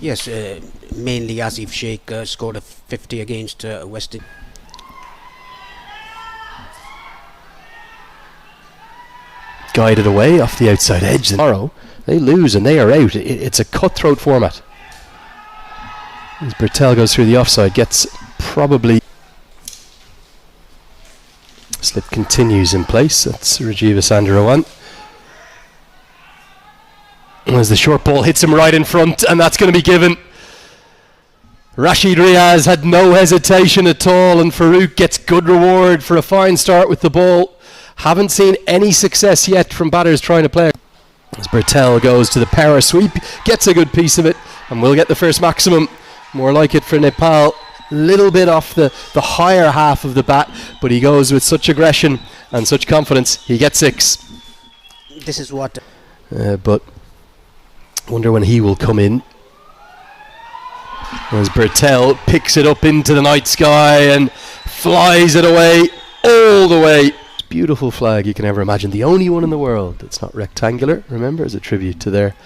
Yes, mainly Asif Sheikh scored a 50 against West Indies. Guided away off the outside edge. Tomorrow they lose and they are out. It's a cutthroat format. As Bertel goes through the offside, gets probably... Slip continues in place. That's Rajiva Sandarawan. As the short ball hits him right in front, and that's going to be given. Rashid Riaz had no hesitation at all, and Farouk gets good reward for a fine start with the ball. Haven't seen any success yet from batters trying to play. As Bertel goes to the power sweep, gets a good piece of it, and will get the first maximum. More like it for Nepal. Little bit off the higher half of the bat, but he goes with such aggression and such confidence. He gets 6. This is what... but wonder when he will come in. As Bertel picks it up into the night sky and flies it away, all the way. Beautiful flag you can ever imagine. The only one in the world that's not rectangular, remember, as a tribute to their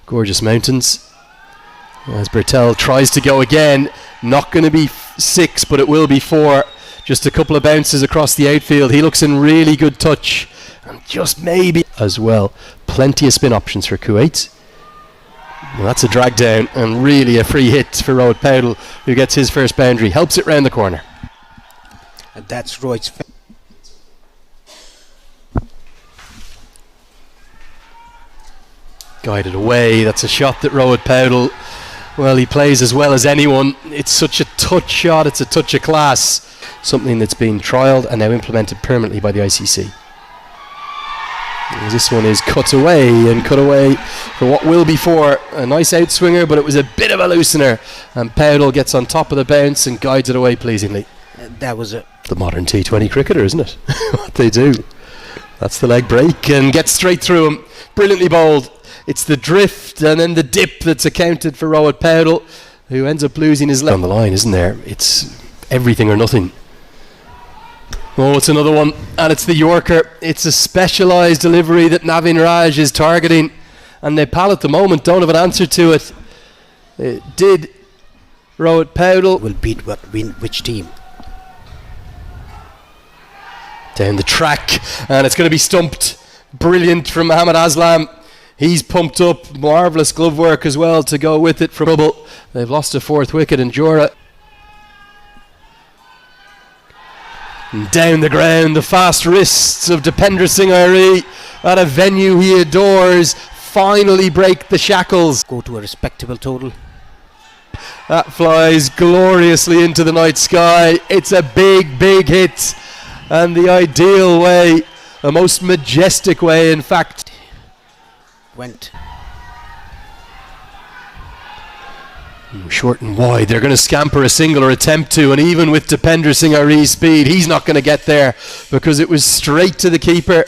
gorgeous mountains. As Bertel tries to go again, not going to be 6, but it will be 4. Just a couple of bounces across the outfield. He looks in really good touch, and just maybe as well. Plenty of spin options for Kuwait. Well, that's a drag down, and really a free hit for Rohit Paudel, who gets his first boundary. Helps it round the corner. And that's Rohit's... Guided away. That's a shot that Rohit Paudel, well, he plays as well as anyone. It's such a touch shot. It's a touch of class. Something that's been trialled and now implemented permanently by the ICC. This one is cut away for what will be 4. A nice outswinger, but it was a bit of a loosener. And Paudel gets on top of the bounce and guides it away pleasingly. That was the modern T20 cricketer, isn't it? What they do. That's the leg break and gets straight through him. Brilliantly bowled. It's the drift and then the dip that's accounted for Rohit Paudel, who ends up losing his leg on the line, isn't there? It's everything or nothing. Oh, it's another one, and it's the Yorker. It's a specialised delivery that Navin Raj is targeting, and Nepal at the moment don't have an answer to it. Did Rohit Paudel will beat which team? Down the track, and it's going to be stumped. Brilliant from Mohammad Aslam. He's pumped up. Marvellous glove work as well to go with it from trouble. They've lost a 4th wicket in Jura. And down the ground, the fast wrists of Dipendra Singh Airi at a venue he adores finally break the shackles. Go to a respectable total. That flies gloriously into the night sky. It's a big, big hit. And the ideal way, a most majestic way, in fact. Went short and wide. They're going to scamper a single or attempt to, and even with Dipendra Singh Airi's speed, he's not going to get there because it was straight to the keeper,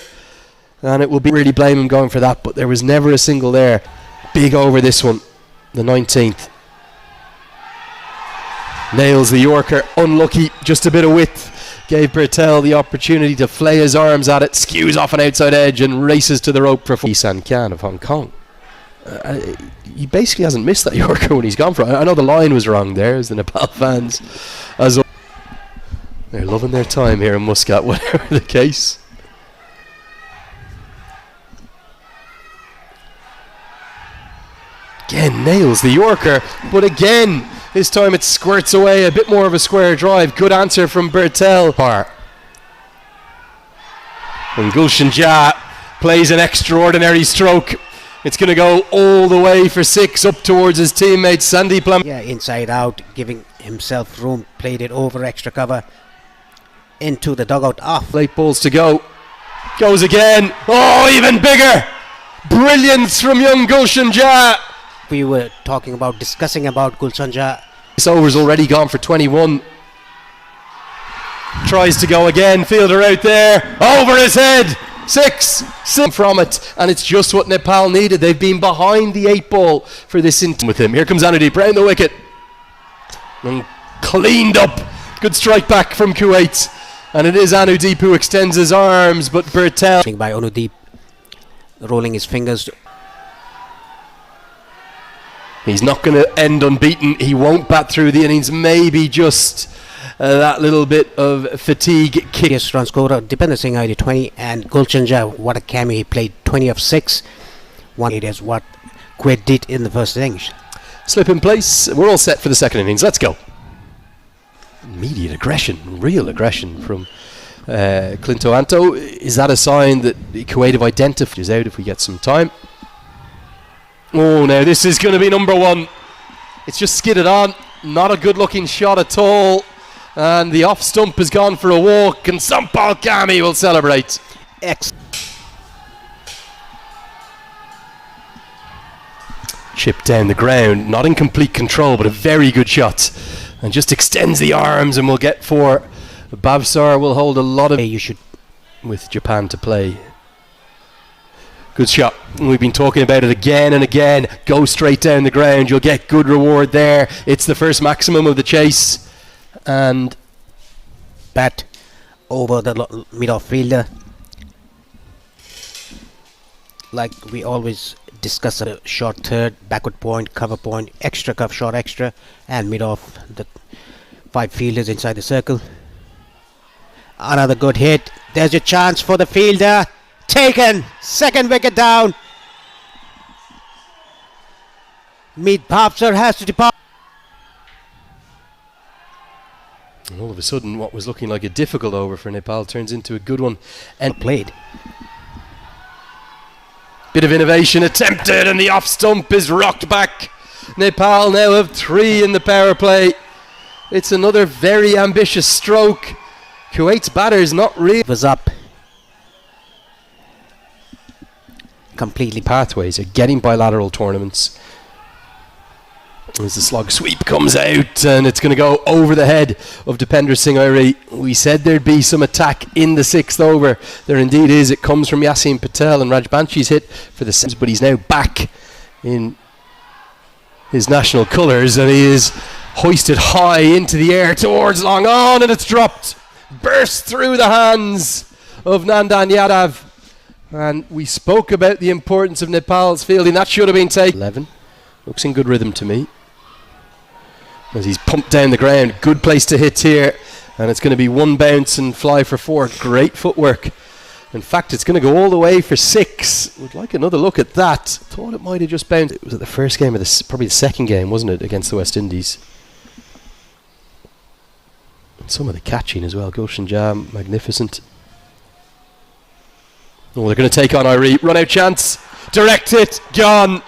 and it will be really blame him going for that, but there was never a single there. Big over this one, the 19th. Nails the Yorker, unlucky, just a bit of width. Gave Bertel the opportunity to flay his arms at it, skews off an outside edge and races to the rope for San Khan of Hong Kong. He basically hasn't missed that Yorker when he's gone for it. I know the line was wrong there, as the Nepal fans. They're loving their time here in Muscat, whatever the case. Again, nails the Yorker, but again, this time it squirts away, a bit more of a square drive. Good answer from Bertel. And Gulshan Jah plays an extraordinary stroke. It's going to go all the way for 6 up towards his teammate Sandeep Lam. Yeah, inside out, giving himself room. Played it over extra cover. Into the dugout, off. Late balls to go. Goes again. Oh, even bigger. Brilliance from young Gulshan Jah. We were discussing about Gulshan Jah. This over's already gone for 21. Tries to go again. Fielder out there. Over his head. 6 from it, and it's just what Nepal needed. They've been behind the 8 ball for this with him. Here comes Anudeep round the wicket and cleaned up. Good strike back from Kuwait, and it is Anudeep who extends his arms, but Bertel by Anudeep rolling his fingers. He's not going to end unbeaten. He won't bat through the innings. Maybe just that little bit of fatigue kick. Yes, run scorer, Dipender Singh ID 20, and Gulshan Jha, what a cameo. He played 20 of 6. It is what Kuwait did in the first innings. Slip in place. We're all set for the second innings. Let's go. Immediate aggression, real aggression from Clinto Anto. Is that a sign that Kuwait have identified is out if we get some time? Oh, now this is going to be number 1. It's just skidded on. Not a good looking shot at all. And the off stump has gone for a walk, and Sampal Kami will celebrate. Chip down the ground, not in complete control, but a very good shot. And just extends the arms, and we'll get 4. Bavsar will hold a lot of with Japan to play. Good shot. We've been talking about it again and again. Go straight down the ground. You'll get good reward there. It's the first maximum of the chase. And bat over the mid-off fielder. Like we always discuss, a short third, backward point, cover point, extra cover, short extra, and mid-off. The 5 fielders inside the circle. Another good hit. There's a chance for the fielder. Taken. Second wicket down. Meet Bhavsar has to depart. And all of a sudden, what was looking like a difficult over for Nepal turns into a good one. And played. Bit of innovation attempted, and the off stump is rocked back. Nepal now have 3 in the power play. It's another very ambitious stroke. Kuwait's batters not really was up. Completely pathways are getting bilateral tournaments. As the slog sweep comes out, and it's going to go over the head of Dipender Singh Airi. We said there'd be some attack in the 6th over. There indeed is. It comes from Yasin Patel, and Rajbanshi's hit for the Sims, but he's now back in his national colours, and he is hoisted high into the air towards long on, and it's dropped. Burst through the hands of Nandan Yadav. And we spoke about the importance of Nepal's fielding. That should have been taken. 11. Looks in good rhythm to me. As he's pumped down the ground. Good place to hit here. And it's going to be 1 bounce and fly for 4. Great footwork. In fact, it's going to go all the way for 6. Would like another look at that. Thought it might have just bounced. It was at the first game of probably the second game, wasn't it, against the West Indies. And some of the catching as well. Gulshan Jha, magnificent. Oh, they're going to take on Airi. Run out chance. Direct hit. Gone.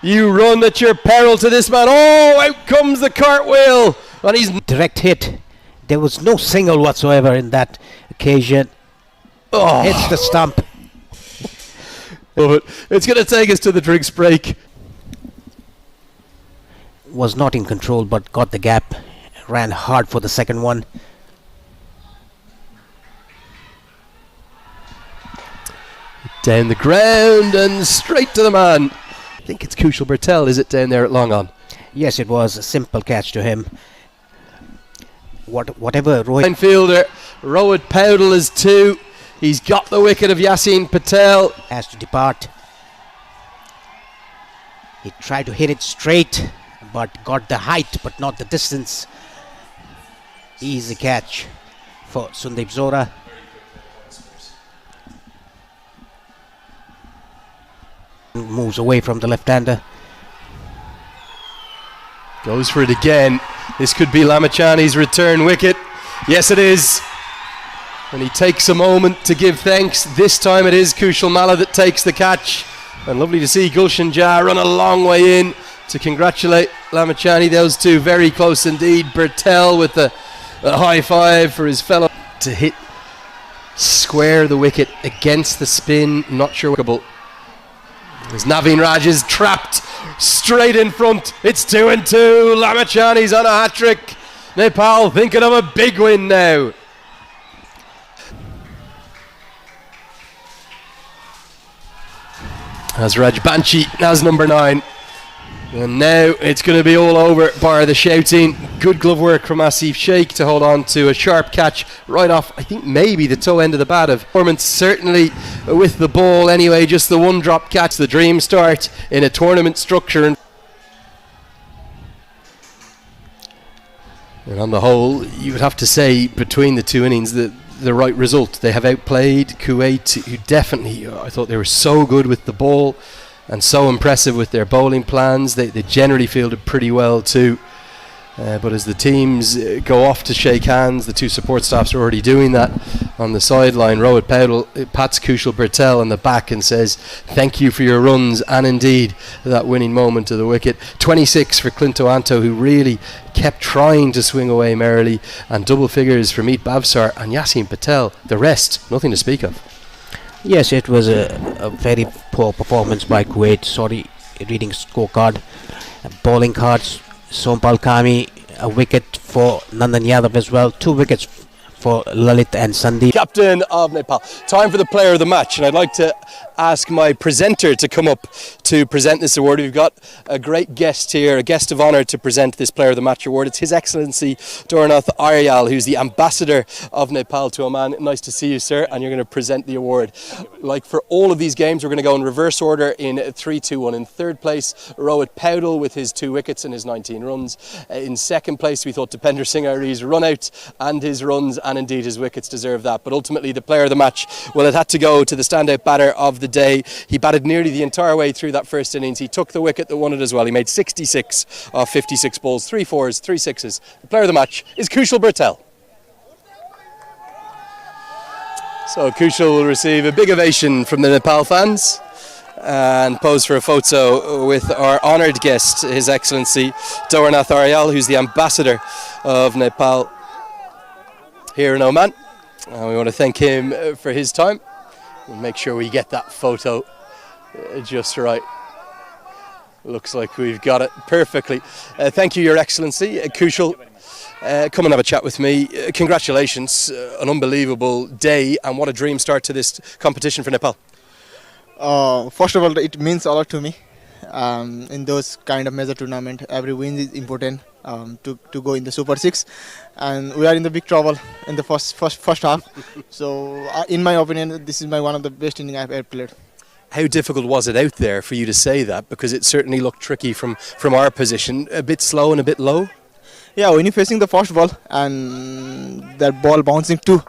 You run at your peril to this man. Oh, out comes the cartwheel. And he's direct hit. There was no single whatsoever in that occasion. Oh. Hits the stump. Love it. It's going to take us to the drinks break. Was not in control, but got the gap. Ran hard for the second one. Down the ground and straight to the man. I think it's Kushal Bertel, is it, down there at long on? Yes, it was a simple catch to him. Whatever Rohit... Fielder, Rohit Powdle is 2. He's got the wicket of Yasin Patel. Has to depart. He tried to hit it straight, but got the height, but not the distance. Easy catch for Sundeep Zora. Moves away from the left-hander. Goes for it again. This could be Lamachani's return wicket. Yes, it is. And he takes a moment to give thanks. This time it is Kushal Malla that takes the catch. And lovely to see Gulshan Jha run a long way in to congratulate Lamachani. Those 2 very close indeed. Bertel with a high five for his fellow to hit square the wicket against the spin. Not sure what. As Naveen Raj is trapped straight in front. It's 2 and 2. Lamachani's on a hat-trick. Nepal thinking of a big win now. As Rajbanshi has number 9. And now it's going to be all over, bar the shouting. Good glove work from Asif Sheikh to hold on to a sharp catch right off, I think maybe the toe end of the bat of performance, certainly with the ball anyway. Just the 1 drop catch, the dream start in a tournament structure. And on the whole, you would have to say between the two innings that the right result. They have outplayed Kuwait, who definitely, I thought they were so good with the ball and so impressive with their bowling plans. They generally fielded pretty well too. But as the teams go off to shake hands, the two support staffs are already doing that on the sideline. Rohit Paudel pats Kushal Bertel on the back and says, thank you for your runs, and indeed that winning moment to the wicket. 26 for Clinto Anto, who really kept trying to swing away merrily, and double figures for Meet Bavsar and Yasin Patel. The rest, nothing to speak of. Yes, it was a very poor performance by Kuwait. Sorry, reading scorecard. Bowling cards, Sompal Kami, a wicket for Nandan Yadav as well. 2 wickets for Lalit and Sandeep. Captain of Nepal. Time for the player of the match, and I'd like to ask my presenter to come up to present this award. We've got a great guest here, a guest of honour to present this player of the match award. It's His Excellency Dornath Aryal, who's the ambassador of Nepal to Oman. Nice to see you, sir, and you're going to present the award. Like for all of these games, we're going to go in reverse order in 3-2-1. In third place, Rohit Paudel with his 2 wickets and his 19 runs. In second place, we thought Dipender Singh Ari's run out and his runs, and indeed his wickets deserve that. But ultimately, the player of the match, well, it had to go to the standout batter of the day. He batted nearly the entire way through that first innings. He took the wicket that won it as well. He made 66 of 56 balls, 3 fours, 3 sixes. The player of the match is Kushal Bertel. So Kushal will receive a big ovation from the Nepal fans and pose for a photo with our honoured guest, His Excellency Dornath Aryal, who's the ambassador of Nepal here in Oman. And we want to thank him for his time. We'll make sure we get that photo just right. Looks like we've got it perfectly. Thank you, Your Excellency. Kushal, come and have a chat with me. Congratulations, an unbelievable day, and what a dream start to this competition for Nepal. First of all, it means a lot to me. In those kind of major tournament, every win is important to go in the Super 6, and we are in the big trouble in the first half. So, in my opinion, this is one of the best innings I've ever played. How difficult was it out there for you to say that? Because it certainly looked tricky from our position, a bit slow and a bit low. Yeah, when you're facing the first ball and that ball bouncing too,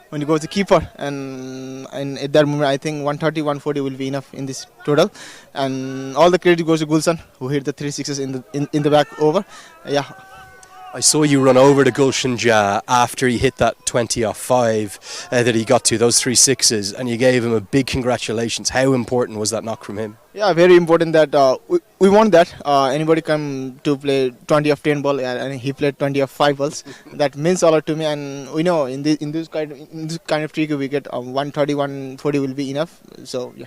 when you go to the keeper, and at that moment I think 130, 140 will be enough in this total, and all the credit goes to Gulshan, who hit the 3 sixes in the back over. Yeah. I saw you run over to Gulshan Jah after he hit that 20 off 5 that he got to, those 3 sixes, and you gave him a big congratulations. How important was that knock from him? Yeah, very important that we want that. Anybody come to play 20 of 10 ball, and he played 20 of 5 balls. That means a lot to me, and we know in this kind of tricky wicket, 130, 140 will be enough. So yeah.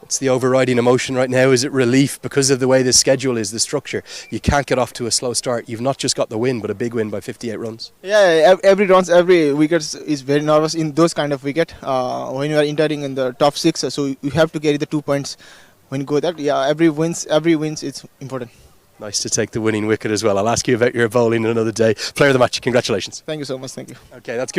What's the overriding emotion right now? Is it relief because of the way the schedule is, the structure? You can't get off to a slow start. You've not just got the win, but a big win by 58 runs. Yeah, every wicket is very nervous in those kind of wicket. When you are entering in the top 6, so you have to carry the 2 points when you go that. Yeah, every wins it's important. Nice to take the winning wicket as well. I'll ask you about your bowling another day. Player of the match, congratulations. Thank you so much. Thank you. Okay, that's good.